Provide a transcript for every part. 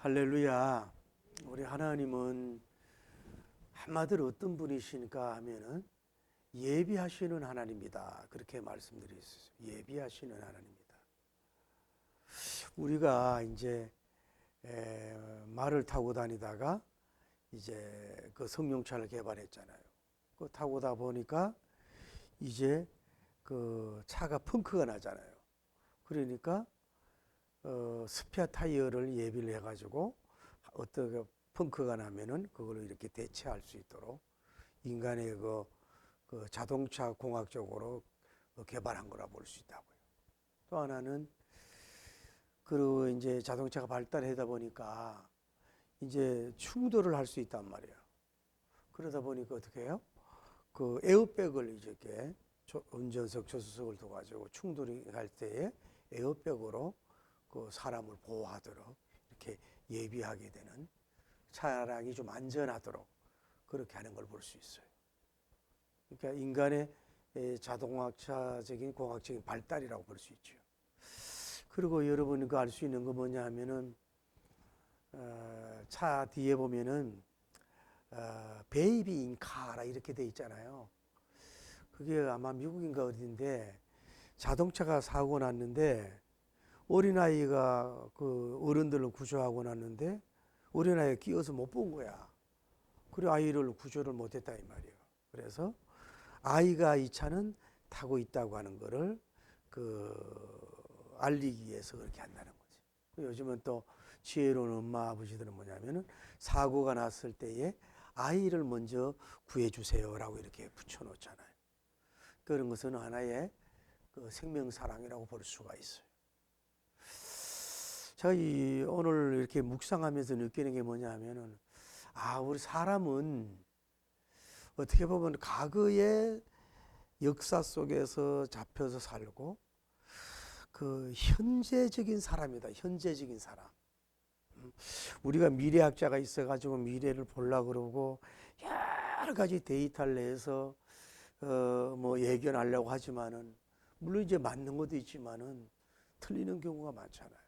할렐루야. 우리 하나님은 한마디로 어떤 분이신가 하면은 예비하시는 하나님이다. 그렇게 말씀드렸어요. 예비하시는 하나님이다. 우리가 이제 말을 타고 다니다가 이제 그 승용차를 개발했잖아요. 그 타고다 보니까 이제 그 차가 펑크가 나잖아요. 그러니까 스페어 타이어를 예비를 해가지고 어떻게 펑크가 나면은 그걸 이렇게 대체할 수 있도록 인간의 그 자동차 공학적으로 개발한 거라 볼 수 있다고요. 또 하나는 그리고 이제 자동차가 발달하다 보니까 이제 충돌을 할 수 있단 말이에요. 그러다 보니까 어떻게 해요? 그 에어백을 이렇게 운전석, 조수석을 둬가지고 충돌이 할 때에 에어백으로 그 사람을 보호하도록 이렇게 예비하게 되는, 차량이 좀 안전하도록 그렇게 하는 걸 볼 수 있어요. 그러니까 인간의 자동차적인 공학적인 발달이라고 볼 수 있죠. 그리고 여러분 그 알 수 있는 거 뭐냐 하면은 차 뒤에 보면은 베이비 인 카라 이렇게 돼 있잖아요. 그게 아마 미국인가 어딘데 자동차가 사고 났는데 어린아이가 그 어른들을 구조하고 났는데 어린아이가 끼어서 못 본 거야. 그래 아이를 구조를 못했다 이 말이에요. 그래서 아이가 이 차는 타고 있다고 하는 거를 알리기 위해서 그렇게 한다는 거지. 요즘은 또 지혜로운 엄마 아버지들은 뭐냐면은 사고가 났을 때에 아이를 먼저 구해주세요라고 이렇게 붙여놓잖아요. 그런 것은 하나의 그 생명사랑이라고 볼 수가 있어요. 저희 오늘 이렇게 묵상하면서 느끼는 게 뭐냐 하면은 우리 사람은 어떻게 보면 과거의 역사 속에서 잡혀서 살고 그 현재적인 사람이다. 현재적인 사람. 우리가 미래학자가 있어가지고 미래를 보려고 그러고 여러 가지 데이터를 내서 뭐 예견하려고 하지만은 물론 이제 맞는 것도 있지만은 틀리는 경우가 많잖아요.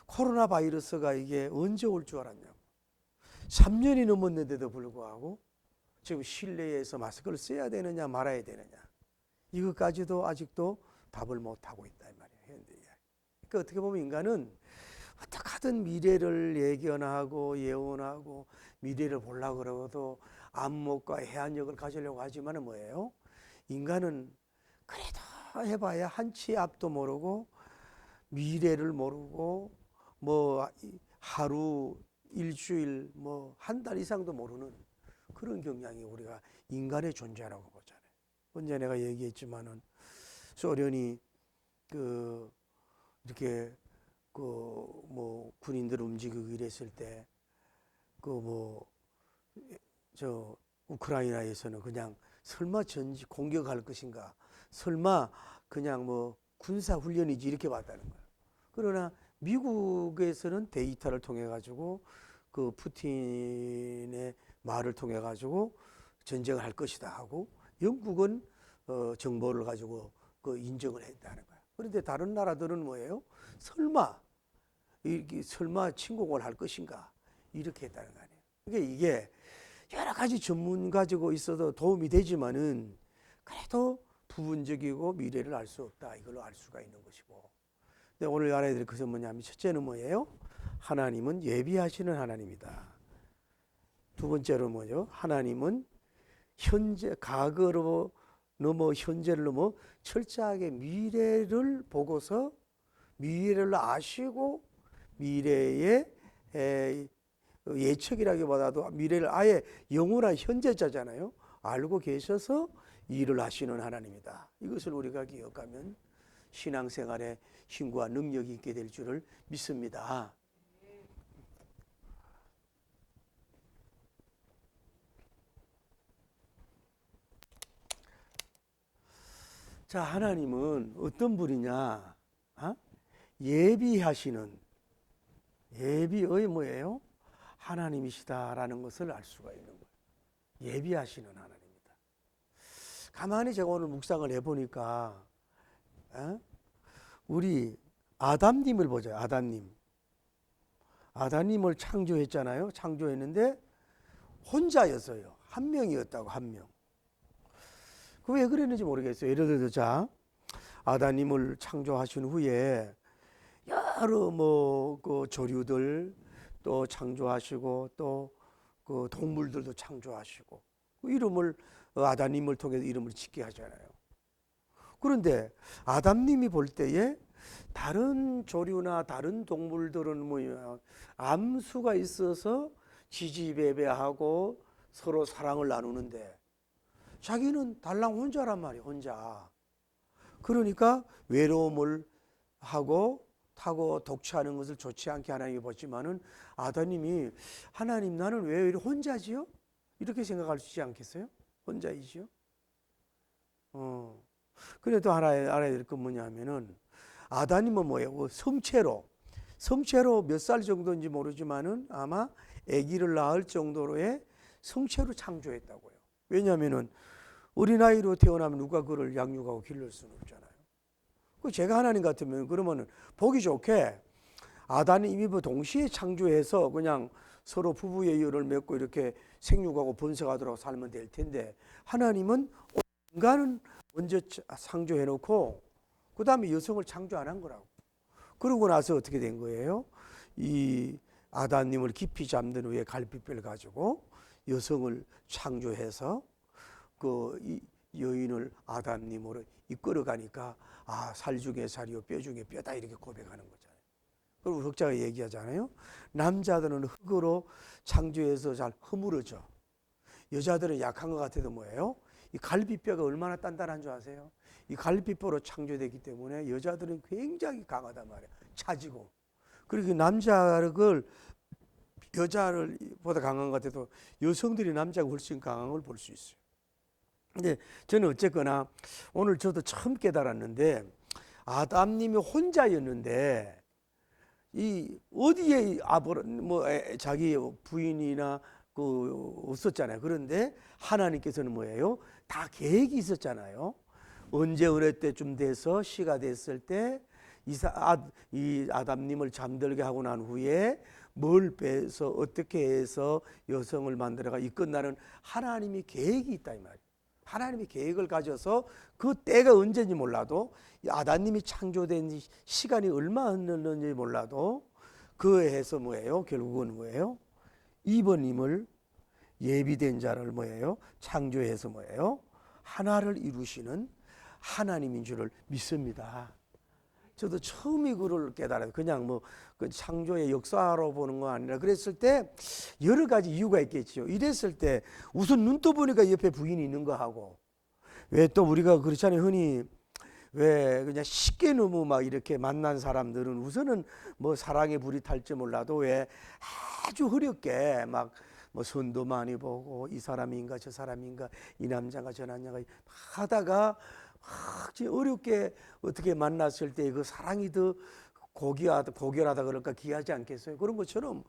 코로나 바이러스가 이게 언제 올 줄 알았냐고. 3년이 넘었는데도 불구하고 지금 실내에서 마스크를 써야 되느냐 말아야 되느냐. 이것까지도 아직도 답을 못하고 있다 이 말이에요. 현대 이야기. 그러니까 어떻게 보면 인간은 어떻게 하든 미래를 예견하고 예언하고 미래를 보려고 그러고도 안목과 해안력을 가지려고 하지만 뭐예요? 인간은 그래도 해봐야 한치 앞도 모르고 미래를 모르고 뭐 하루 일주일 뭐 한 달 이상도 모르는 그런 경향이 우리가 인간의 존재라고 보잖아요. 언제 내가 얘기했지만은 소련이 그 이렇게 그 뭐 군인들 움직이고 이랬을 때 그 뭐 저 우크라이나에서는 그냥 설마 전지 공격할 것인가, 설마 그냥 뭐 군사 훈련이지 이렇게 봤다는 거예요. 그러나 미국에서는 데이터를 통해 가지고 그 푸틴의 말을 통해 가지고 전쟁을 할 것이다 하고 영국은 정보를 가지고 그 인정을 했다는 거야. 그런데 다른 나라들은 뭐예요? 설마 침공을 할 것인가 이렇게 했다는 거 아니에요. 그러니까 이게 여러 가지 전문 가지고 있어도 도움이 되지만은 그래도 부분적이고 미래를 알 수 없다 이걸로 알 수가 있는 것이고. 근데 오늘 알아야 될 것은 뭐냐면 첫째는 뭐예요? 하나님은 예비하시는 하나님이다. 두 번째로 뭐죠? 하나님은 현재 과거로 넘어 현재를 넘어 철저하게 미래를 보고서 미래를 아시고 미래의 예측이라기보다도 미래를 아예 영원한 현재자잖아요. 알고 계셔서 일을 하시는 하나님이다. 이것을 우리가 기억하면 신앙생활에 힘과 능력이 있게 될 줄을 믿습니다. 자, 하나님은 어떤 분이냐? 예비하시는, 예비의 뭐예요? 하나님이시다라는 것을 알 수가 있는 거예요. 예비하시는 하나님이다. 가만히 제가 오늘 묵상을 해보니까 우리 아담님을 보죠. 아담님. 아담님을 창조했잖아요. 창조했는데 혼자였어요. 한 명이었다고, 한 명. 그 왜 그랬는지 모르겠어요. 예를 들어서 자, 아담님을 창조하신 후에 여러 그 조류들 또 창조하시고 또 그 동물들도 창조하시고 그 이름을 아담님을 통해서 이름을 짓게 하잖아요. 그런데 아담님이 볼 때에 다른 조류나 다른 동물들은 뭐야 암수가 있어서 지지배배하고 서로 사랑을 나누는데 자기는 달랑 혼자란 말이에요. 혼자. 그러니까 외로움을 하고 타고 독취하는 것을 좋지 않게 하나님이 보지만은 아담님이 하나님 나는 왜 이렇게 혼자지요? 이렇게 생각할 수 있지 않겠어요? 혼자이지요? 그래도 알아야 될 건 뭐냐면은 아담님은 뭐예요? 성체로 몇 살 정도인지 모르지만은 아마 아기를 낳을 정도로의 성체로 창조했다고요. 왜냐하면은 어린아이로 태어나면 누가 그를 양육하고 기를 수는 없잖아요. 제가 하나님 같으면 그러면은 보기 좋게 아담이 이미 동시에 창조해서 그냥 서로 부부의 열을 맺고 이렇게 생육하고 번성하도록 살면 될 텐데 하나님은 인간은 먼저 창조해 놓고 그 다음에 여성을 창조 안 한 거라고. 그러고 나서 어떻게 된 거예요? 이 아담님을 깊이 잠든 후에 갈빗뼈를 가지고 여성을 창조해서 그 여인을 아담님으로 이끌어가니까 살 중에 살이요 뼈 중에 뼈다 이렇게 고백하는 거잖아요. 그리고 흑자가 얘기하잖아요. 남자들은 흙으로 창조해서 잘 허물어져. 여자들은 약한 것 같아도 뭐예요? 이 갈비뼈가 얼마나 단단한 줄 아세요? 이 갈비뼈로 창조되기 때문에 여자들은 굉장히 강하단 말이에요. 차지고. 그리고 남자를 여자를 보다 강한 것 같아도 여성들이 남자가 훨씬 강한 걸 볼 수 있어요. 근데 저는 어쨌거나 오늘 저도 처음 깨달았는데 아담님이 혼자였는데 이 어디에 자기 부인이나 없었잖아요. 그런데 하나님께서는 뭐예요? 다 계획이 있었잖아요. 언제 어느 때쯤 돼서 시가 됐을 때 이 아담님을 잠들게 하고 난 후에 뭘 빼서 어떻게 해서 여성을 만들어가 이 끝나는 하나님이 계획이 있다 이 말이에요. 하나님이 계획을 가져서 그 때가 언제인지 몰라도 아담님이 창조된 시간이 얼마 흘렀는지 몰라도 그 해서 뭐예요? 결국은 뭐예요? 이번님을 예비된 자를 뭐예요? 창조해서 뭐예요? 하나를 이루시는 하나님인 줄을 믿습니다. 저도 처음 이거를 깨달아요. 그냥 그 창조의 역사로 보는 거 아니라 그랬을 때 여러 가지 이유가 있겠죠. 이랬을 때 우선 눈 떠보니까 옆에 부인이 있는 거 하고 왜 또 우리가 그렇잖아요. 흔히 왜 그냥 쉽게 너무 막 이렇게 만난 사람들은 우선은 사랑의 불이 탈지 몰라도 왜 아주 흐렵게 선도 많이 보고 이 사람인가 저 사람인가 이 남자가 저 남자가 하다가 어렵게 어떻게 만났을 때 그 사랑이 더 고결하다 그럴까 귀하지 않겠어요? 그런 것처럼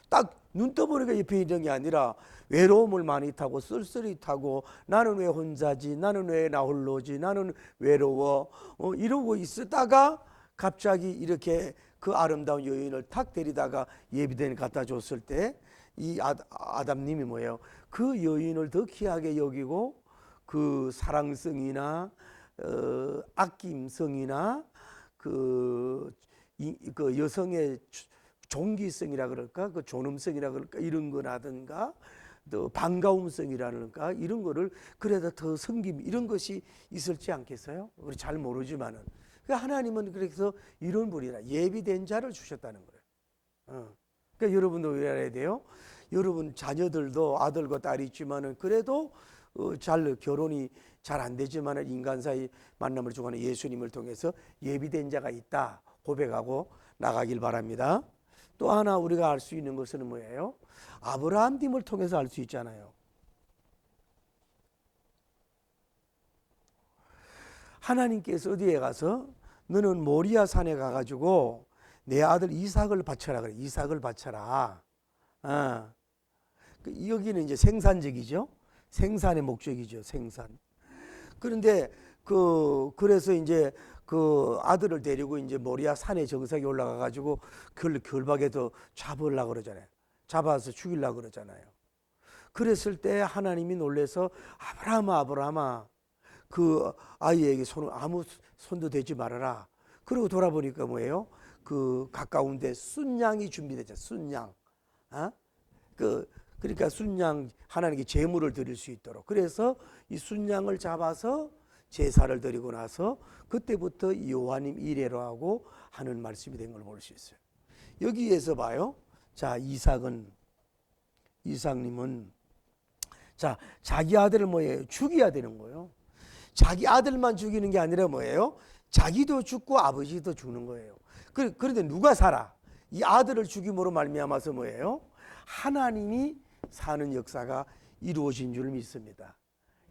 딱 눈 떠보니까 옆에 있는 게 아니라 외로움을 많이 타고 쓸쓸히 타고 나는 왜 혼자지 나는 왜 나 홀로지 나는 외로워 이러고 있었다가 갑자기 이렇게 그 아름다운 여인을 탁 데리다가 예비된 갖다 줬을 때 이 아담님이 뭐예요? 그 여인을 더 귀하게 여기고 그 사랑성이나 아낌성이나 그 여성의 종기성이라 그럴까, 그 존엄성이라 그럴까 이런 거라든가 또 반가움성이라든가 이런 거를 그래도 더 섬김 이런 것이 있을지 않겠어요? 우리 잘 모르지만은 하나님은 그래서 이런 분이라 예비된 자를 주셨다는 거예요. 그러니까 여러분도 왜 알아야 돼요? 여러분 자녀들도 아들과 딸이 있지만은 그래도 잘 결혼이 잘 안 되지만은 인간 사이 만남을 주관하는 예수님을 통해서 예비된 자가 있다 고백하고 나가길 바랍니다. 또 하나 우리가 알 수 있는 것은 뭐예요? 아브라함님을 통해서 알 수 있잖아요. 하나님께서 어디에 가서 너는 모리아 산에 가가지고 내 아들 이삭을 바쳐라 그래. 이삭을 바쳐라. 여기는 이제 생산적이죠. 생산의 목적이죠. 생산. 그런데 그래서 이제 그 아들을 데리고 이제 모리아 산의 정상에 올라가 가지고 그걸 결박해서 잡으려고 그러잖아요. 잡아서 죽이려고 그러잖아요. 그랬을 때 하나님이 놀라서 아브라함아 아브라함아 그 아이에게 아무 손도 대지 말아라. 그리고 돌아보니까 뭐예요? 그 가까운데 순양이 준비되죠. 순양. 그러니까 순양 하나님께 제물을 드릴 수 있도록. 그래서 이 순양을 잡아서 제사를 드리고 나서 그때부터 여호와님 이레로 하고 하는 말씀이 된 걸 볼 수 있어요. 여기에서 봐요. 자, 이삭님은 자, 자기 아들을 뭐예요? 죽여야 되는 거예요. 자기 아들만 죽이는 게 아니라 뭐예요? 자기도 죽고 아버지도 죽는 거예요. 그런데 누가 살아? 이 아들을 죽임으로 말미암아서 뭐예요? 하나님이 사는 역사가 이루어진 줄 믿습니다.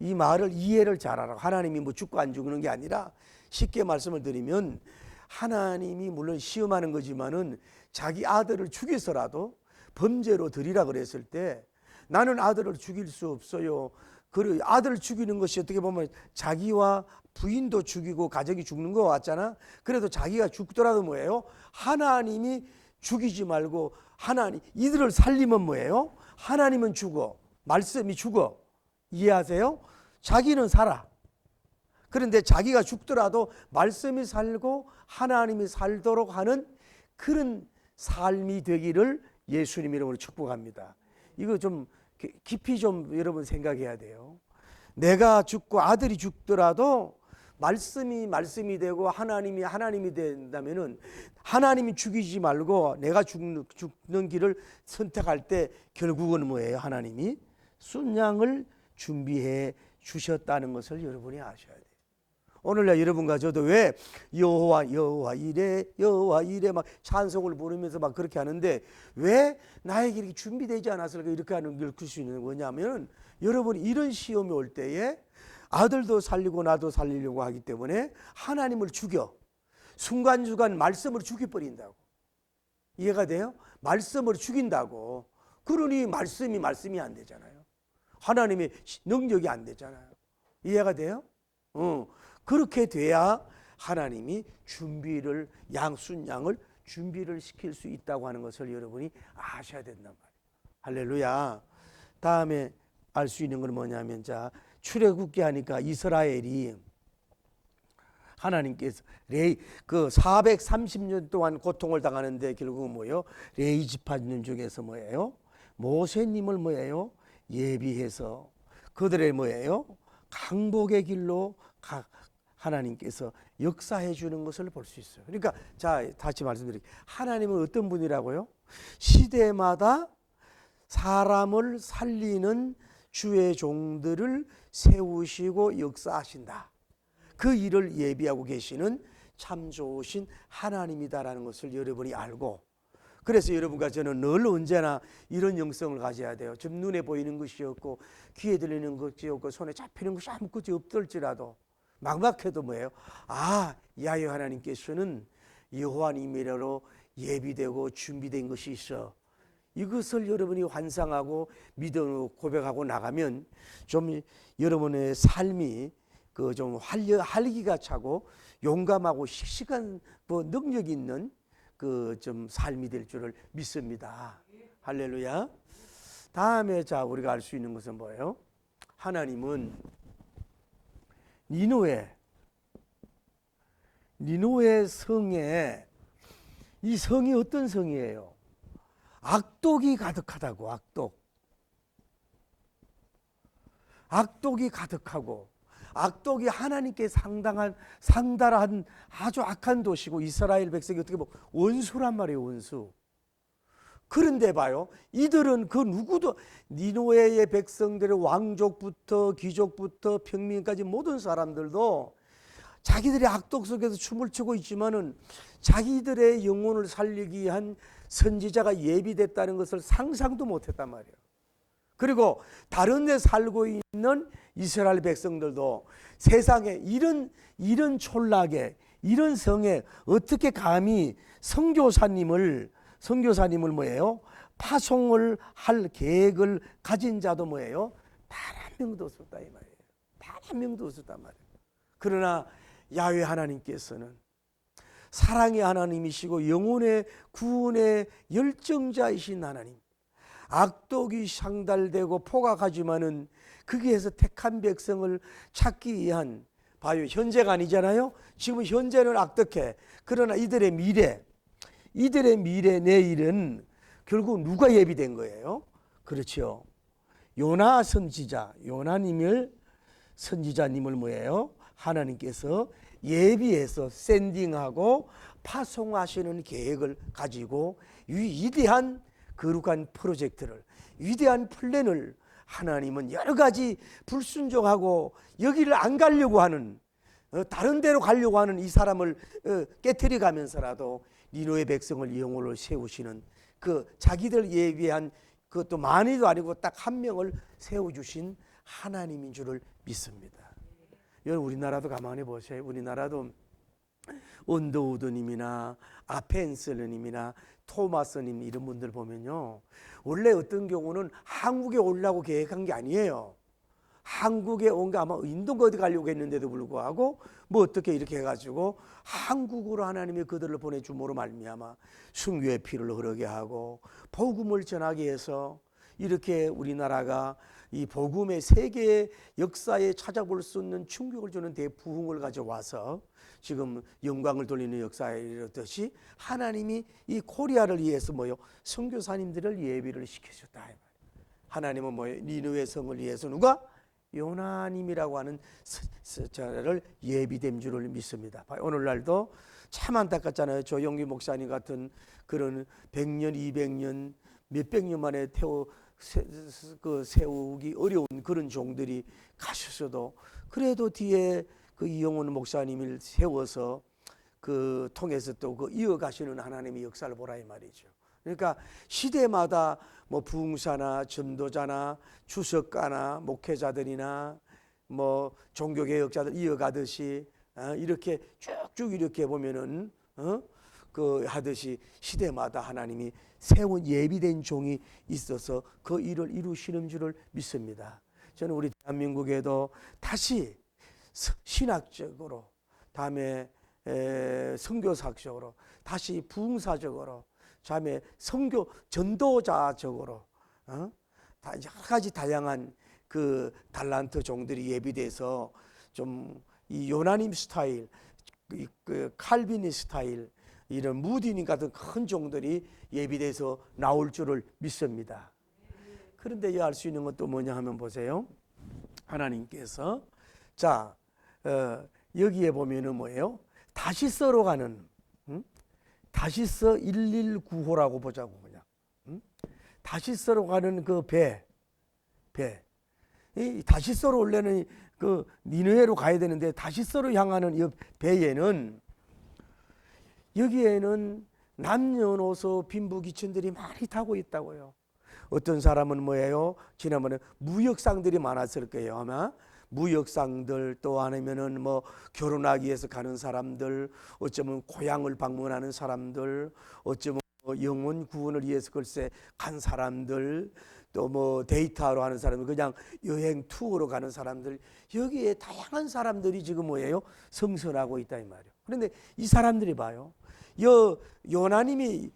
이 말을 이해를 잘하라고. 하나님이 뭐 죽고 안 죽는 게 아니라 쉽게 말씀을 드리면 하나님이 물론 시험하는 거지만은 자기 아들을 죽여서라도 범죄로 드리라 그랬을 때 나는 아들을 죽일 수 없어요. 그 아들을 죽이는 것이 어떻게 보면 자기와 부인도 죽이고 가족이 죽는 거 같잖아. 그래도 자기가 죽더라도 뭐예요? 하나님이 죽이지 말고 하나님 이들을 살리면 뭐예요? 하나님은 죽어. 말씀이 죽어. 이해하세요? 자기는 살아. 그런데 자기가 죽더라도 말씀이 살고 하나님이 살도록 하는 그런 삶이 되기를 예수님 이름으로 축복합니다. 이거 좀 깊이 좀 여러분 생각해야 돼요. 내가 죽고 아들이 죽더라도 말씀이 되고 하나님이 된다면은 하나님이 죽이지 말고 내가 죽는 길을 선택할 때 결국은 뭐예요? 하나님이 순양을 준비해 주셨다는 것을 여러분이 아셔야 돼요. 오늘날 여러분과 저도 왜 여호와 이래 막 찬송을 부르면서 막 그렇게 하는데 왜 나에게 이렇게 준비되지 않았을까 이렇게 하는 걸 볼 수 있는 거냐면 여러분이 이런 시험이 올 때에 아들도 살리고 나도 살리려고 하기 때문에 하나님을 죽여 순간순간 말씀을 죽여버린다고. 이해가 돼요? 말씀을 죽인다고. 그러니 말씀이 안 되잖아요. 하나님의 능력이 안 되잖아요. 이해가 돼요? 그렇게 돼야 하나님이 순양을 준비를 시킬 수 있다고 하는 것을 여러분이 아셔야 된단 말이에요. 할렐루야. 다음에 알 수 있는 건 뭐냐면 자 출애굽기 하니까 이스라엘이 하나님께서 그 430년 동안 고통을 당하는데 결국은 뭐예요? 레위 지파들 중에서 뭐예요? 모세님을 뭐예요? 예비해서 그들의 뭐예요? 강복의 길로 하나님께서 역사해 주는 것을 볼 수 있어요. 그러니까 자 다시 말씀드릴게요. 하나님은 어떤 분이라고요? 시대마다 사람을 살리는 주의 종들을 세우시고 역사하신다. 그 일을 예비하고 계시는 참 좋으신 하나님이다라는 것을 여러분이 알고 그래서 여러분과 저는 늘 언제나 이런 영성을 가져야 돼요. 좀 눈에 보이는 것이 없고 귀에 들리는 것이 없고 손에 잡히는 것이 아무것도 없을지라도 막막해도 뭐예요? 야훼 하나님께서는 여호와님이라로 예비되고 준비된 것이 있어. 이것을 여러분이 환상하고 믿어 고백하고 나가면 좀 여러분의 삶이 그 좀 활기가 차고 용감하고 씩씩한 뭐 능력 있는 그 좀 삶이 될 줄을 믿습니다. 할렐루야. 다음에 자 우리가 알 수 있는 것은 뭐예요? 하나님은 니느웨 성에 이 성이 어떤 성이에요? 악독이 가득하다고. 악독이 가득하고 악독이 하나님께 상달한 아주 악한 도시고 이스라엘 백성이 어떻게 보면 원수란 말이에요. 원수. 그런데 봐요. 이들은 그 누구도 니느웨의 백성들의 왕족부터 귀족부터 평민까지 모든 사람들도 자기들의 악독 속에서 춤을 추고 있지만은 자기들의 영혼을 살리기 위한 선지자가 예비됐다는 것을 상상도 못했단 말이에요. 그리고 다른 데 살고 있는 이스라엘 백성들도 세상에 이런 촌락에 이런 성에 어떻게 감히 선교사님을 뭐예요? 파송을 할 계획을 가진 자도 뭐예요? 단 한 명도 없었다 이 말이에요. 단 한 명도 없었단 말이에요. 그러나 야훼 하나님께서는 사랑의 하나님이시고 영혼의 구원의 열정자이신 하나님, 악독이 상달되고 포각하지만은 거기에서 택한 백성을 찾기 위한, 봐요, 현재가 아니잖아요. 지금 현재는 악독해. 그러나 이들의 미래 내일은 결국 누가 예비된 거예요? 그렇죠. 요나 선지자, 선지자님을 뭐예요? 하나님께서 예비해서 샌딩하고 파송하시는 계획을 가지고 위대한 거룩한 프로젝트를, 위대한 플랜을 하나님은 여러 가지 불순종하고 여기를 안 가려고 하는, 다른 데로 가려고 하는 이 사람을 깨트려 가면서라도 니느웨 백성을 영혼을 세우시는 그 자기들 예비한, 그것도 많이도 아니고 딱 한 명을 세워주신 하나님인 줄을 믿습니다. 여러분, 우리나라도 가만히 보세요. 우리나라도 언더우드님이나 아펜슬님이나 토마스님 이런 분들 보면요, 원래 어떤 경우는 한국에 오려고 계획한 게 아니에요. 한국에 온 게 아마 인도가 어디 가려고 했는데도 불구하고 뭐 어떻게 이렇게 해가지고 한국으로 하나님이 그들을 보내줌으로 말미암아 순교의 피를 흐르게 하고 복음을 전하게 해서 이렇게 우리나라가 이 복음의 세계의 역사에 찾아볼 수 있는 충격을 주는 대부흥을 가져와서 지금 영광을 돌리는 역사에 이르듯이 하나님이 이 코리아를 위해서 뭐요? 선교사님들을 예비를 시켜줬다. 하나님은 뭐예요? 니느웨 성을 위해서 누가? 요나님이라고 하는 자를 예비된 줄을 믿습니다. 오늘날도 참 안타깝잖아요. 조영기 목사님 같은 그런 100년, 200년, 몇백 년 만에 세우기 어려운 그런 종들이 가셨어도 그래도 뒤에 그 이영훈 목사님을 세워서 그 통해서 또 그 이어가시는 하나님의 역사를 보라 이 말이죠. 그러니까 시대마다 뭐 부흥사나 전도자나 주석가나 목회자들이나 뭐 종교개혁자들 이어가듯이 이렇게 쭉쭉 이렇게 보면은 그 하듯이 시대마다 하나님이 세운 예비된 종이 있어서 그 일을 이루시는 줄을 믿습니다. 저는 우리 대한민국에도 다시 신학적으로, 다음에 선교사적으로, 다시 부흥사적으로, 다음에 선교 전도자적으로 여러 가지 다양한 그 달란트 종들이 예비돼서 좀 이 요나님 스타일, 그 칼빈이 스타일, 이런 무디님 같은 큰 종들이 예비돼서 나올 줄을 믿습니다. 그런데 알 수 있는 것도 뭐냐 하면 보세요. 하나님께서 자 여기에 보면은 뭐예요? 다시서로 가는 다시서 119호라고 보자고 그냥. 다시서로 가는 그 배. 이 다시서로 원래는 그 니느웨로 가야 되는데 다시서로 향하는 이 배에는 여기에는 남녀노소 빈부귀천들이 많이 타고 있다고요. 어떤 사람은 뭐예요? 지난번에 무역상들이 많았을 거예요. 아마 무역상들, 또 아니면은 뭐 결혼하기 위해서 가는 사람들, 어쩌면 고향을 방문하는 사람들, 어쩌면 영혼 구원을 위해서 글쎄 간 사람들, 또 뭐 데이트하러 하는 사람들, 그냥 여행 투어로 가는 사람들, 여기에 다양한 사람들이 지금 뭐예요? 성선하고 있다 이 말이에요. 그런데 이 사람들이 봐요. 요나님이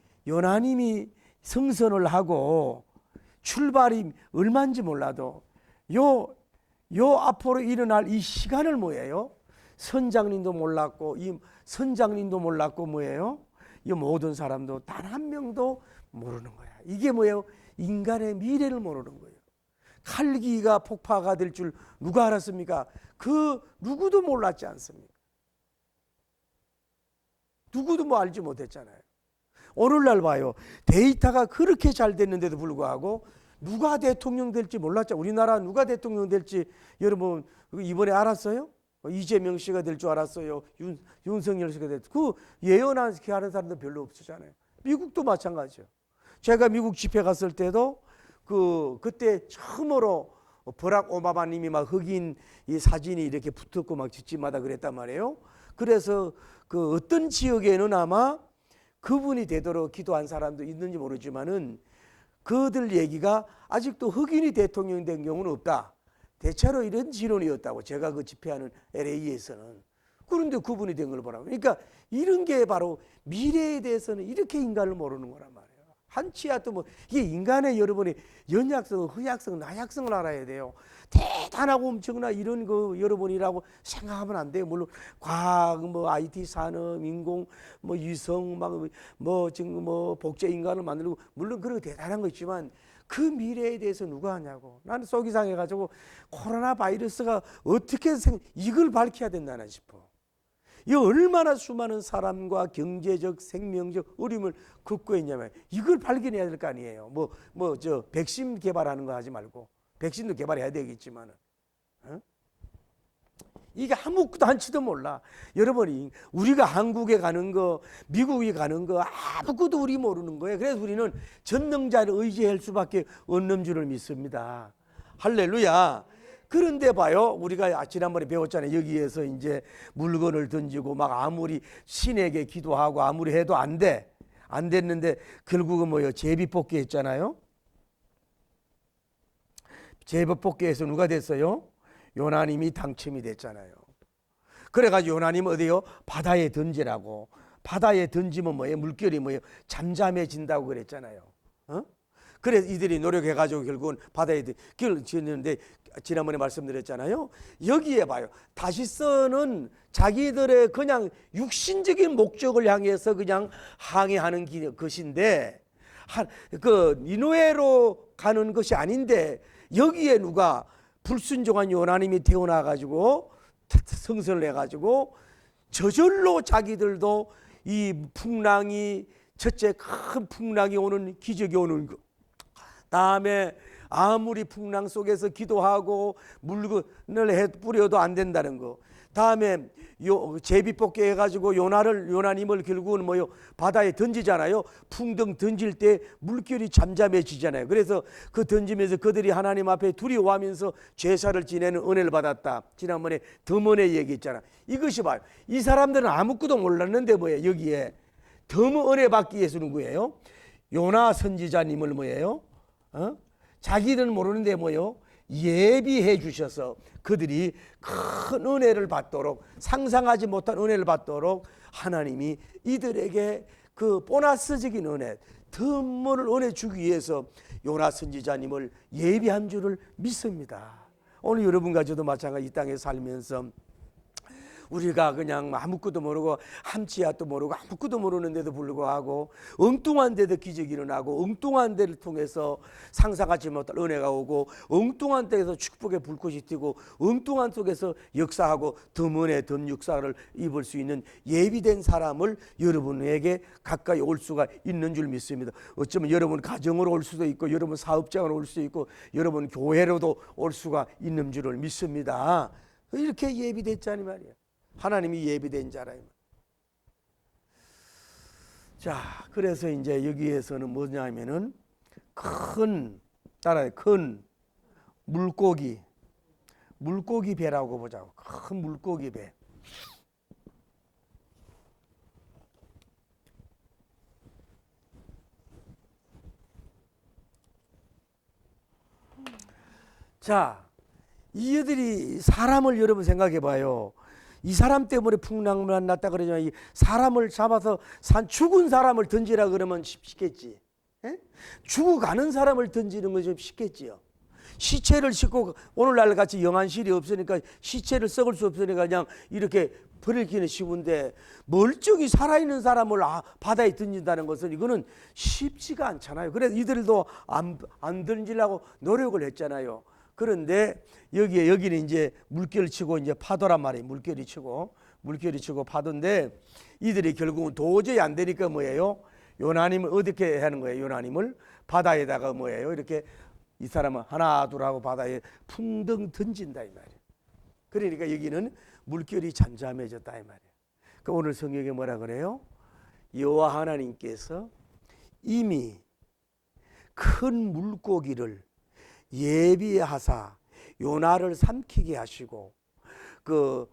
성선을 하고 출발이 얼마인지 몰라도 요 앞으로 일어날 이 시간을 뭐예요? 선장님도 몰랐고 이 선장님도 몰랐고 뭐예요? 이 모든 사람도 단 한 명도 모르는 거야. 이게 뭐예요? 인간의 미래를 모르는 거예요. 칼기가 폭파가 될 줄 누가 알았습니까? 그 누구도 몰랐지 않습니까? 누구도 뭐 알지 못했잖아요. 오늘날 봐요. 데이터가 그렇게 잘 됐는데도 불구하고 누가 대통령 될지 몰랐죠. 우리나라 누가 대통령 될지 여러분 이번에 알았어요? 이재명 씨가 될 줄 알았어요. 윤석열 씨가 될 줄. 그 예언하는 사람들 별로 없었잖아요. 미국도 마찬가지죠. 제가 미국 집회 갔을 때도 그때 처음으로 버락 오바마님이 막 흑인 이 사진이 이렇게 붙었고 막 집집마다 그랬단 말이에요. 그래서 그 어떤 지역에는 아마 그분이 되도록 기도한 사람도 있는지 모르지만은 그들 얘기가 아직도 흑인이 대통령 된 경우는 없다. 대체로 이런 진언이었다고. 제가 그 집회하는 LA에서는 그런데 구분이 된 걸 보라고. 그러니까 이런 게 바로 미래에 대해서는 이렇게 인간을 모르는 거란 말이에요. 한치야 또 뭐 이게 인간의 여러분이 연약성, 허약성, 나약성을 알아야 돼요. 대단하고 엄청나 이런 거 여러분이라고 생각하면 안 돼요. 물론 과학, 뭐 IT 산업, 인공, 뭐 위성, 뭐 지금 뭐 복제 인간을 만들고 물론 그런 거 대단한 거 있지만 그 미래에 대해서 누가 하냐고. 나는 속이 상해가지고 코로나 바이러스가 어떻게 이걸 밝혀야 된다나 싶어. 이 얼마나 수많은 사람과 경제적, 생명적 어려움을 겪고 있냐면 이걸 발견해야 될 거 아니에요. 저 백신 개발하는 거 하지 말고 백신도 개발해야 되겠지만은 이게 아무것도 한치도 몰라. 여러분이 우리가 한국에 가는 거, 미국에 가는 거 아무것도 우리 모르는 거예요. 그래서 우리는 전능자를 의지할 수밖에 없는 줄을 믿습니다. 할렐루야. 그런데 봐요. 우리가 지난번에 배웠잖아요. 여기에서 이제 물건을 던지고 막 아무리 신에게 기도하고 아무리 해도 안 돼. 안 됐는데 결국은 뭐예요? 제비뽑기 했잖아요. 제비뽑기에서 누가 됐어요? 요나님이 당첨이 됐잖아요. 그래가지고 요나님 어디요? 바다에 던지라고. 바다에 던지면 뭐예요? 물결이 뭐예요? 잠잠해진다고 그랬잖아요. 그래서 이들이 노력해가지고 결국은 바다에 던지는데 지난번에 말씀드렸잖아요. 여기에 봐요. 다시서는 자기들의 그냥 육신적인 목적을 향해서 그냥 항해하는 것인데 그 니누에로 가는 것이 아닌데 여기에 누가 불순종한 요나님이 태어나가지고 성선을 해가지고 저절로 자기들도 이 풍랑이 첫째 큰 풍랑이 오는 기적이 오는 거 다음에 아무리 풍랑 속에서 기도하고 물건을 뿌려도 안 된다는 거 다음에 제비뽑기 해가지고 요나님을 결국은 뭐요 바다에 던지잖아요. 풍덩 던질 때 물결이 잠잠해지잖아요. 그래서 그 던지면서 그들이 하나님 앞에 두려워하면서 제사를 지내는 은혜를 받았다. 지난번에 더먼의 얘기했잖아. 이것이 봐요. 이 사람들은 아무것도 몰랐는데 뭐예요? 여기에 더 은혜 받기 위해서 누구예요? 요나 선지자님을 뭐예요? 자기들은 모르는데 뭐예요? 예비해 주셔서 그들이 큰 은혜를 받도록 상상하지 못한 은혜를 받도록 하나님이 이들에게 그 보너스적인 은혜 덤모를 은혜 주기 위해서 요나 선지자님을 예비한 줄을 믿습니다. 오늘 여러분과 저도 마찬가지 이 땅에 살면서 우리가 그냥 아무것도 모르고 함치야도 모르고 아무것도 모르는데도 불구하고 엉뚱한 데도 기적이 일어나고 엉뚱한 데를 통해서 상상하지 못할 은혜가 오고 엉뚱한 데에서 축복의 불꽃이 튀고 엉뚱한 속에서 역사하고 덤은혜 덤육사를 입을 수 있는 예비된 사람을 여러분에게 가까이 올 수가 있는 줄 믿습니다. 어쩌면 여러분 가정으로 올 수도 있고 여러분 사업장으로 올 수도 있고 여러분 교회로도 올 수가 있는 줄을 믿습니다. 이렇게 예비됐잖니 말이에요. 하나님이 예비된 자라. 자, 그래서 이제 여기에서는 뭐냐면은 큰 물고기 배라고 보자고. 큰 물고기 배. 자, 이들이 사람을 여러분 생각해 봐요. 이 사람 때문에 풍랑만 났다 그러지만 이 사람을 잡아서 죽은 사람을 던지라 그러면 쉽겠지. 에? 죽어가는 사람을 던지는 건 좀 쉽겠지요. 시체를 싣고 오늘날 같이 영안실이 없으니까 시체를 썩을 수 없으니까 그냥 이렇게 버리기는 쉬운데 멀쩡히 살아있는 사람을 바다에 던진다는 것은 이거는 쉽지가 않잖아요. 그래서 이들도 안 던지려고 노력을 했잖아요. 그런데 여기는 이제 물결 치고 이제 파도란 말이에요. 물결이 치고 파도인데 이들이 결국은 도저히 안 되니까 뭐예요? 요나님을 어떻게 하는 거예요? 요나님을 바다에다가 뭐예요? 이렇게 이 사람은 하나 둘 하고 바다에 풍덩 던진다 이 말이에요. 그러니까 여기는 물결이 잠잠해졌다 이 말이에요. 그러니까 오늘 성경에 뭐라 그래요? 여호와 하나님께서 이미 큰 물고기를 예비하사 요나를 삼키게 하시고 그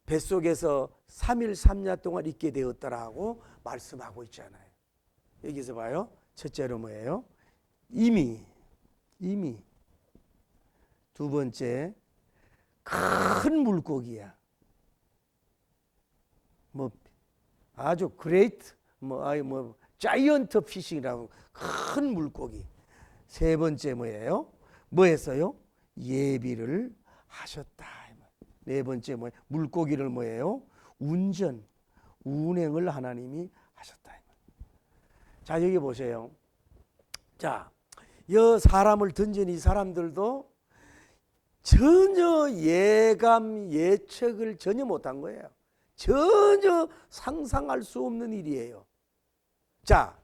뱃속에서 3일 3야 동안 있게 되었더라고 말씀하고 있잖아요. 여기서 봐요. 첫째로 뭐예요? 이미 두 번째 큰 물고기야. 뭐 아주 그레이트 뭐 자이언트 피싱이라고 큰 물고기. 세 번째 뭐예요? 뭐 했어요? 예비를 하셨다. 네 번째 뭐예요? 물고기를 뭐예요? 운행을 하나님이 하셨다. 자, 여기 보세요. 자, 여 사람을 던진 이 사람들도 전혀 예감, 예측을 전혀 못한 거예요. 전혀 상상할 수 없는 일이에요. 자,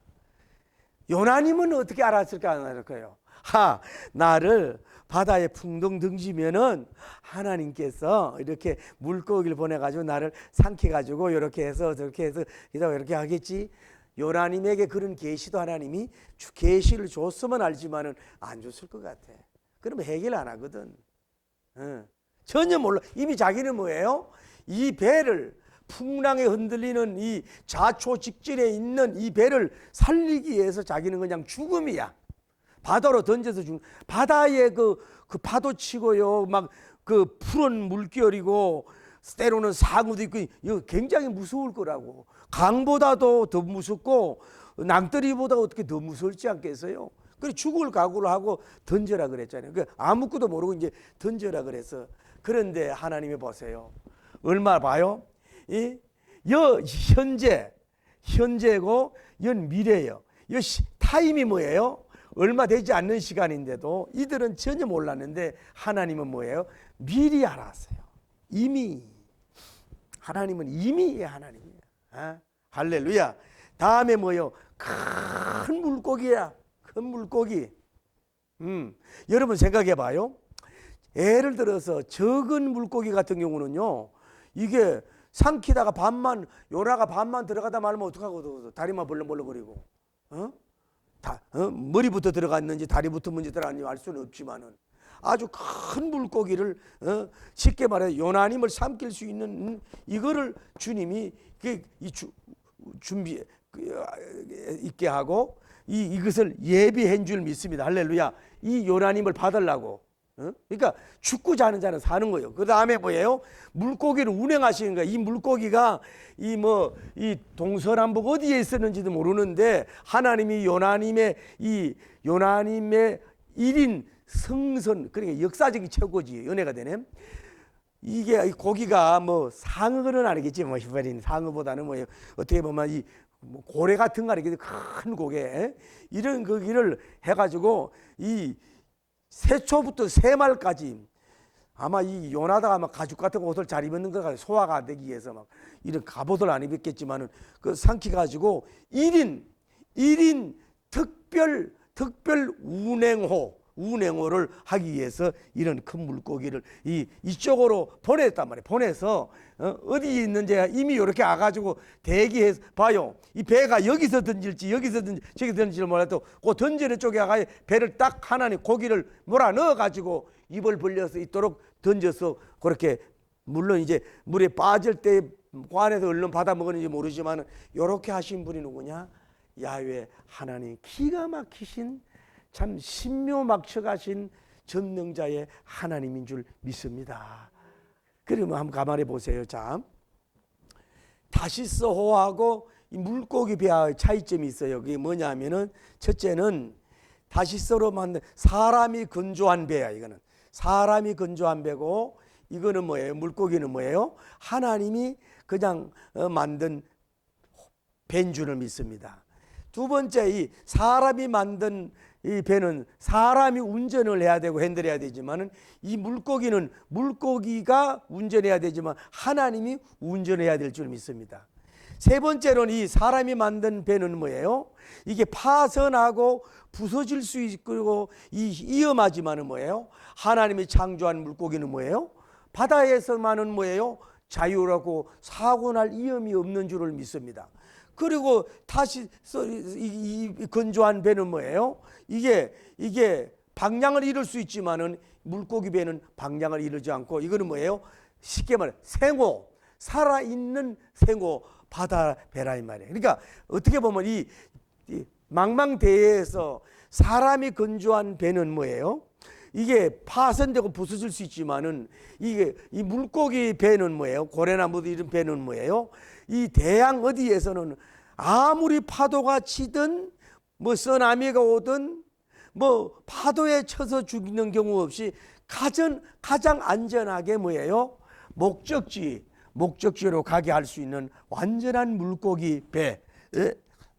요나님은 어떻게 알았을까? 안 알았을까요? 나를 바다에 풍덩 던지면은 하나님께서 이렇게 물고기를 보내가지고 나를 삼켜가지고 이렇게 해서 저렇게 해서 이렇게 하겠지. 요나님에게 그런 계시도 하나님이 계시를 줬으면 알지만은 안 줬을 것 같아. 그러면 해결 안 하거든. 전혀 몰라. 이미 자기는 뭐예요? 이 배를 풍랑에 흔들리는 이 자초 직전에 있는 이 배를 살리기 위해서 자기는 그냥 죽음이야. 바다로 던져서 죽는. 바다에 그 파도 치고요, 막 그 푸른 물결이고 때로는 상어도 있고 이거 굉장히 무서울 거라고. 강보다도 더 무섭고 낭떠러리보다 어떻게 더 무서울지 않겠어요? 그래 죽을 각오를 하고 던져라 그랬잖아요. 그 아무것도 모르고 이제 던져라 그래서. 그런데 하나님이 보세요. 얼마 봐요? 현재고 연 미래예요. 이 타임이 뭐예요? 얼마 되지 않는 시간인데도 이들은 전혀 몰랐는데 하나님은 뭐예요? 미리 알았어요. 이미. 하나님은 이미의 하나님이에요. 할렐루야. 다음에 뭐예요? 큰 물고기야. 큰 물고기. 여러분 생각해 봐요. 예를 들어서 적은 물고기 같은 경우는요, 이게 삼키다가 요나가 반만 들어가다 말면 어떡하고 다리만 벌렁벌렁거리고, 머리부터 들어갔는지 다리부터 먼저 들어갔는지 알 수는 없지만은 아주 큰 물고기를 쉽게 말해 요나님을 삼킬 수 있는 이거를 주님이 준비 있게 하고 이것을 예비한 줄 믿습니다. 할렐루야. 이 요나님을 받으려고. 그러니까 죽고 자는 자는 사는 거예요. 그 다음에 뭐예요? 물고기를 운행하시는 거예요. 이 물고기가 이 동서남북 어디에 있었는지도 모르는데 하나님이 요나님의 1인 성선, 그러니까 역사적인 최고지 은혜가 되네. 이게 고기가 뭐 상어는 아니겠지, 뭐 히브리인 상어보다는 뭐예요? 어떻게 보면 이 고래 같은 거 아니겠지, 큰 고개 이런 거기를 해가지고 이 새초부터 새말까지 아마 이 요나다가 막 가죽 같은 옷을 잘 입는 거가 소화가 되기 위해서 막 이런 갑옷을 안 입었겠지만은 그 삼키 가지고 1인 특별 운행호를 하기 위해서 이런 큰 물고기를 이쪽으로 보냈단 말이에요. 보내서 어디 있는지 이미 이렇게 와가지고 대기해서 봐요. 이 배가 여기서 던질지 저기 던질지 몰라도 그 던지는 쪽에 가서 배를 딱 하나님 고기를 몰아 넣어가지고 입을 벌려서 있도록 던져서 그렇게, 물론 이제 물에 빠질 때 그 안에서 얼른 받아 먹었는지 모르지만 이렇게 하신 분이 누구냐? 야훼 하나님, 기가 막히신 참 신묘막측하신 전능자의 하나님인 줄 믿습니다. 그러면 한번 가만히 보세요. 자, 다시스호하고 이 물고기 배의 차이점이 있어요. 그게 뭐냐면은 첫째는 다시스로 만든 사람이 건조한 배야. 이거는 사람이 건조한 배고, 이거는 뭐예요? 물고기는 뭐예요? 하나님이 그냥 만든 배인 줄을 믿습니다. 두 번째, 이 사람이 만든 이 배는 사람이 운전을 해야 되고 핸들해야 되지만은 이 물고기는 물고기가 운전해야 되지만 하나님이 운전해야 될 줄 믿습니다. 세 번째로는 이 사람이 만든 배는 뭐예요? 이게 파손하고 부서질 수 있고 위험하지만은 뭐예요? 하나님이 창조한 물고기는 뭐예요? 바다에서만은 뭐예요? 자유롭고 사고날 위험이 없는 줄을 믿습니다. 그리고 다시 이 건조한 배는 뭐예요? 이게 방향을 잃을 수 있지만은 물고기 배는 방향을 잃지 않고, 이거는 뭐예요? 쉽게 말해 생호, 살아있는 생호 바다 배라 이 말이에요. 그러니까 어떻게 보면 이 망망대해에서 사람이 건조한 배는 뭐예요? 이게 파손되고 부서질 수 있지만은 이 물고기 배는 뭐예요? 고래나무도 이런 배는 뭐예요? 이 대양 어디에서는 아무리 파도가 치든 뭐 쓰나미가 오든 뭐 파도에 쳐서 죽이는 경우 없이 가장 안전하게 뭐예요? 목적지로 가게 할 수 있는 완전한 물고기 배,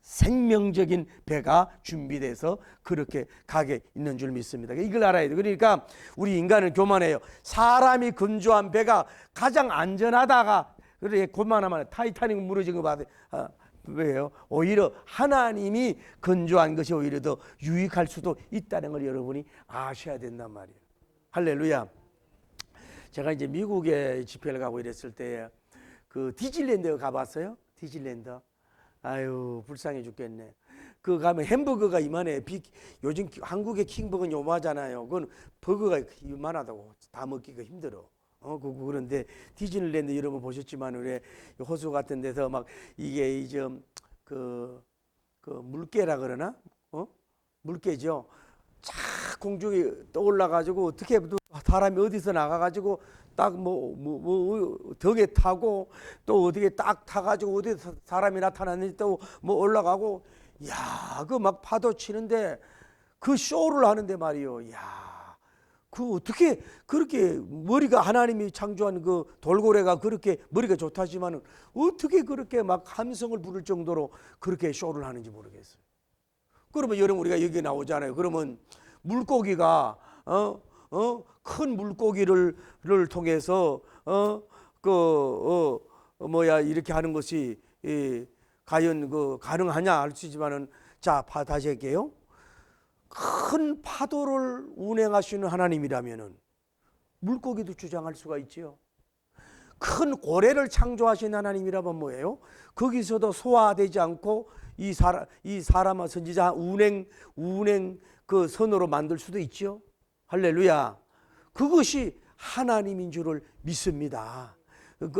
생명적인 배가 준비돼서 그렇게 가게 있는 줄 믿습니다. 이걸 알아야 돼요. 그러니까 우리 인간은 교만해요. 사람이 건조한 배가 가장 안전하다가 그래 그만하면 타이타닉 무너진 거 봐도 왜요? 오히려 하나님이 건조한 것이 오히려 더 유익할 수도 있다는 걸 여러분이 아셔야 된단 말이에요. 할렐루야. 제가 이제 미국에 집회를 가고 이랬을 때 그 디즈니랜드 가봤어요? 디즈니랜드. 아유 불쌍해 죽겠네. 그 가면 햄버거가 이만해. 요즘 한국의 킹버거는 요만하잖아요. 그건 버거가 이만하다고 다 먹기가 힘들어. 그런데 디즈니랜드 여러분 보셨지만 우리 호수 같은 데서 막 이게 이제 그 물개라 그러나? 물개죠. 쫙 공중에 떠올라 가지고 어떻게 사람이 어디서 나가 가지고 딱 덕에 타고 또 어디에 딱 타가지고 어디 사람이 나타났는지 또 뭐 올라가고 야, 그 막 파도 치는데 그 쇼를 하는데 말이요. 야, 그 어떻게 그렇게 머리가 하나님이 창조한 그 돌고래가 그렇게 머리가 좋다지만은 어떻게 그렇게 막 함성을 부를 정도로 그렇게 쇼를 하는지 모르겠어요. 그러면 여러분 우리가 여기 나오잖아요. 그러면 물고기가 큰 물고기를 통해서 이렇게 하는 것이 과연 가능하냐 할 수 있지만은 자 다시 할게요. 큰 파도를 운행하시는 하나님이라면은 물고기도 주장할 수가 있지요. 큰 고래를 창조하신 하나님이라면 뭐예요? 거기서도 소화되지 않고 이 사람과 선지자 운행 그 선으로 만들 수도 있죠. 할렐루야. 그것이 하나님인 줄을 믿습니다.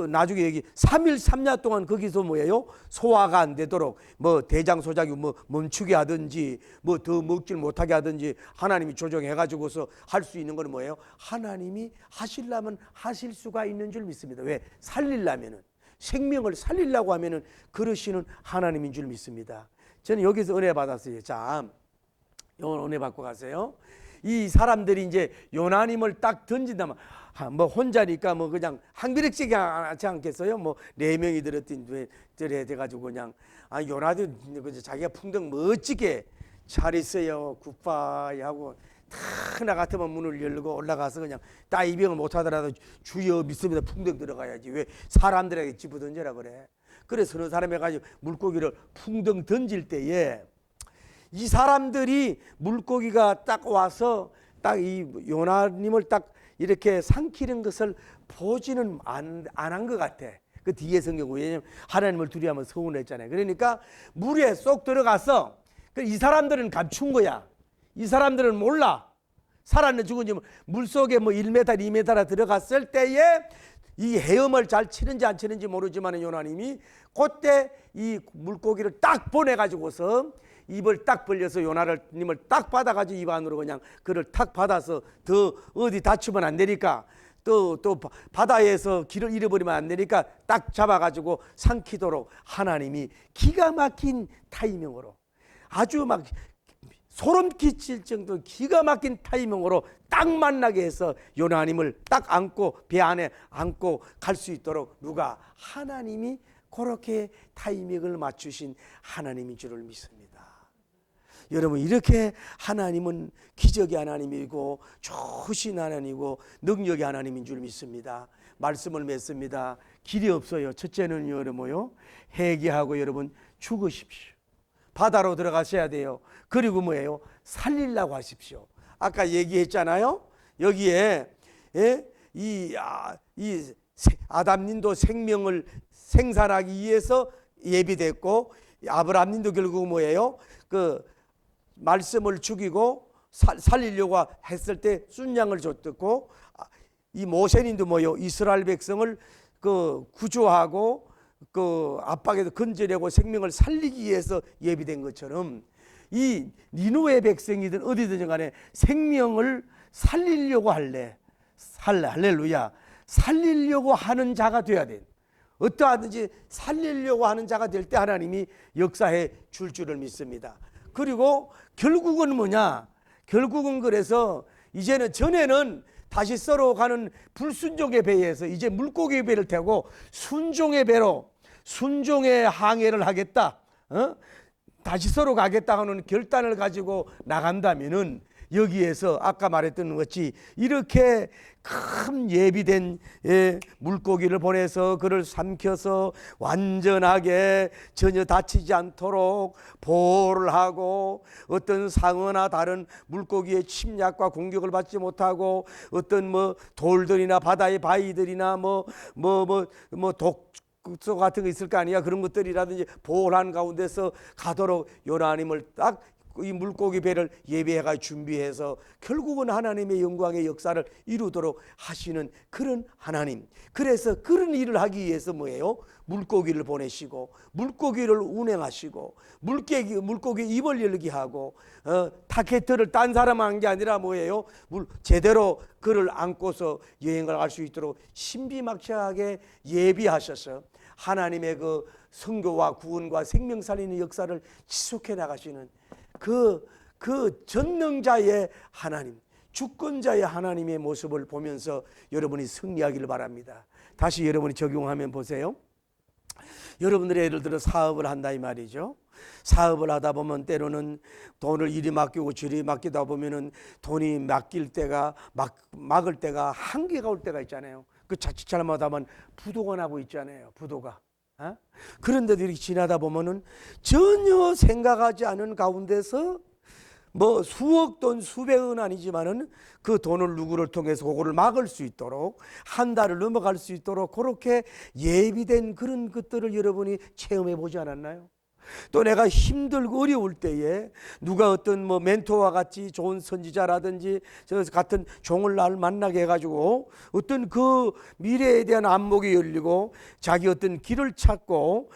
나중에 얘기 3일 3야 동안 거기서 뭐예요? 소화가 안 되도록 뭐 대장소작이 멈추게 하든지 뭐 더 먹질 못하게 하든지 하나님이 조정해 가지고서 할 수 있는 건 뭐예요? 하나님이 하시려면 하실 수가 있는 줄 믿습니다. 왜? 살리려면은 생명을 살리려고 하면은 그러시는 하나님인 줄 믿습니다. 저는 여기서 은혜 받았어요. 자, 오늘 은혜 받고 가세요. 이 사람들이 이제 요나님을 딱 던진다면 뭐 혼자니까 뭐 그냥 항비력지게 하지 않겠어요? 뭐 4명이 들었더니 저래 돼가지고 그냥 요나도 자기가 풍덩 멋지게 잘 있어요 굿바이 하고 다 나 같으면 문을 열고 올라가서 그냥 다이빙을 못하더라도 주여 믿습니다 풍덩 들어가야지 왜 사람들에게 집어던져라 그래. 그래서 어느 사람이 가지고 물고기를 풍덩 던질 때에 이 사람들이 물고기가 딱 와서 딱 이 요나님을 딱 이렇게 삼키는 것을 보지는 안 한 것 같아. 그 뒤에 성경 왜냐면 하나님을 두려워하면 서운했잖아요. 그러니까 물에 쏙 들어가서 이 사람들은 감춘 거야. 이 사람들은 몰라. 살았는지 죽은지 물속에 뭐 1m, 2m 들어갔을 때에 이 헤엄을 잘 치는지 안 치는지 모르지만 요나님이 그때 이 물고기를 딱 보내가지고서 입을 딱 벌려서 요나님을 딱 받아가지고 입 안으로 그냥 그를 탁 받아서 더 어디 다치면 안 되니까 또 바다에서 길을 잃어버리면 안 되니까 딱 잡아가지고 삼키도록 하나님이 기가 막힌 타이밍으로 아주 막 소름 끼칠 정도 기가 막힌 타이밍으로 딱 만나게 해서 요나님을 딱 안고 배 안에 안고 갈 수 있도록 누가 하나님이 그렇게 타이밍을 맞추신 하나님인 줄을 믿습니다. 여러분 이렇게 하나님은 기적의 하나님이고 좋으신 하나님이고 능력의 하나님인 줄 믿습니다. 말씀을 맺습니다. 길이 없어요. 첫째는 여러분요 회개하고 여러분 죽으십시오. 바다로 들어가셔야 돼요. 그리고 뭐예요? 살리려고 하십시오. 아까 얘기했잖아요. 여기에 이 아담님도 생명을 생산하기 위해서 예비됐고 아브라함님도 결국 뭐예요? 그 말씀을 죽이고 살리려고 했을 때 순양을 줬고 이 모세님도 뭐요? 이스라엘 백성을 그 구조하고 그 압박에서 건져내고 생명을 살리기 위해서 예비된 것처럼 이 니누의 백성이든 어디든 간에 생명을 살리려고 할렐루야 살리려고 하는 자가 돼야 돼. 어떠하든지 살리려고 하는 자가 될 때 하나님이 역사해 줄 줄을 믿습니다. 그리고 결국은 뭐냐? 결국은 그래서 이제는 전에는 다시 썰어 가는 불순종의 배에서 이제 물고기의 배를 타고 순종의 배로 순종의 항해를 하겠다. 다시 썰어 가겠다 하는 결단을 가지고 나간다면은 여기에서 아까 말했던 것이 이렇게 큰 예비된 물고기를 보내서 그를 삼켜서 완전하게 전혀 다치지 않도록 보호를 하고 어떤 상어나 다른 물고기의 침략과 공격을 받지 못하고 어떤 뭐 돌들이나 바다의 바위들이나 독소 같은 거 있을 거 아니야. 그런 것들이라든지 보호를 하는 가운데서 가도록 요나님을 딱 이 물고기 배를 예비해가 준비해서 결국은 하나님의 영광의 역사를 이루도록 하시는 그런 하나님. 그래서 그런 일을 하기 위해서 뭐예요? 물고기를 보내시고 물고기를 운행하시고 물고기 입을 열게 하고 타켓을 딴 사람 한 게 아니라 뭐예요? 제대로 그를 안고서 여행을 할 수 있도록 신비막측하게 예비하셔서 하나님의 그 선교와 구원과 생명 살리는 역사를 지속해 나가시는 그 전능자의 하나님, 주권자의 하나님의 모습을 보면서 여러분이 승리하기를 바랍니다. 다시 여러분이 적용하면 보세요. 여러분들이 예를 들어 사업을 한다 이 말이죠. 사업을 하다 보면 때로는 돈을 이리 맡기고 저리 맡기다 보면은 돈이 맡길 때가 막을 때가 한계가 올 때가 있잖아요. 그 자칫 잘못하면 부도가 나고 있잖아요. 부도가. 그런데도 이렇게 지나다 보면은 전혀 생각하지 않은 가운데서 뭐 수억 돈 수백은 아니지만은 그 돈을 누구를 통해서 그거를 막을 수 있도록 한 달을 넘어갈 수 있도록 그렇게 예비된 그런 것들을 여러분이 체험해 보지 않았나요? 또 내가 힘들고 어려울 때에 누가 어떤 뭐 멘토와 같이 좋은 선지자라든지 저 같은 종을 날 만나게 해가지고 어떤 그 미래에 대한 안목이 열리고 자기 어떤 길을 찾고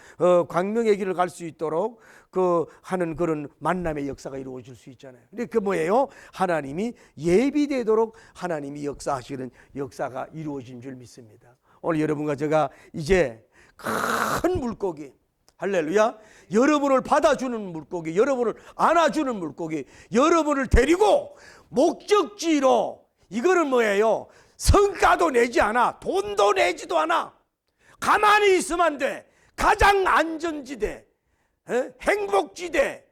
광명의 길을 갈 수 있도록 그 하는 그런 만남의 역사가 이루어질 수 있잖아요. 근데 그 뭐예요? 하나님이 예비되도록 하나님이 역사하시는 역사가 이루어진 줄 믿습니다. 오늘 여러분과 제가 이제 큰 물고기 할렐루야. 여러분을 받아주는 물고기, 여러분을 안아주는 물고기, 여러분을 데리고 목적지로 이거는 뭐예요? 성과도 내지 않아, 돈도 내지도 않아. 가만히 있으면 안 돼. 가장 안전지대, 행복지대,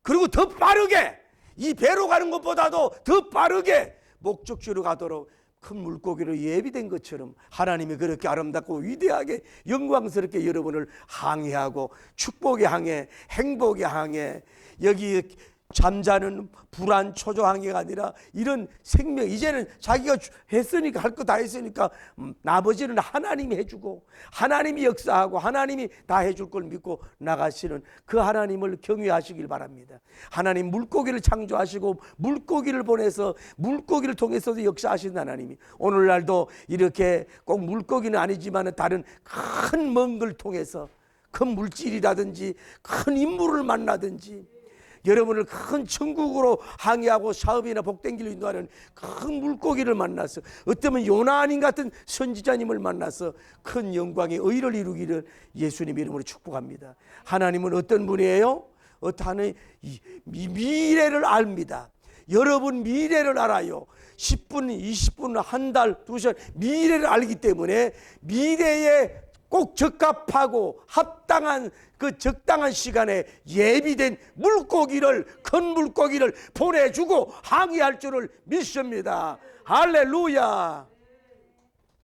그리고 더 빠르게 이 배로 가는 것보다도 더 빠르게 목적지로 가도록 큰 물고기로 예비된 것처럼 하나님이 그렇게 아름답고 위대하게 영광스럽게 여러분을 항해하고 축복의 항해, 행복의 항해, 여기 잠자는 불안 초조 항해가 아니라 이런 생명, 이제는 자기가 했으니까 할 거 다 했으니까 나머지는 하나님이 해주고 하나님이 역사하고 하나님이 다 해줄 걸 믿고 나가시는 그 하나님을 경외하시길 바랍니다. 하나님 물고기를 창조하시고 물고기를 보내서 물고기를 통해서도 역사하시는 하나님이 오늘날도 이렇게 꼭 물고기는 아니지만 다른 큰 먼 걸 통해서 큰 물질이라든지 큰 인물을 만나든지 여러분을 큰 천국으로 항해하고 사업이나 복된 길로 인도하는 큰 물고기를 만나서 어쩌면 요나님 같은 선지자님을 만나서 큰 영광의 의를 이루기를 예수님 이름으로 축복합니다. 하나님은 어떤 분이에요? 어떠한 미래를 압니다. 여러분 미래를 알아요. 10분, 20분, 한 달, 2시간 미래를 알기 때문에 미래에 꼭 적합하고 합당한 그 적당한 시간에 예비된 물고기를 큰 물고기를 보내주고 항해할 줄을 믿습니다. 할렐루야.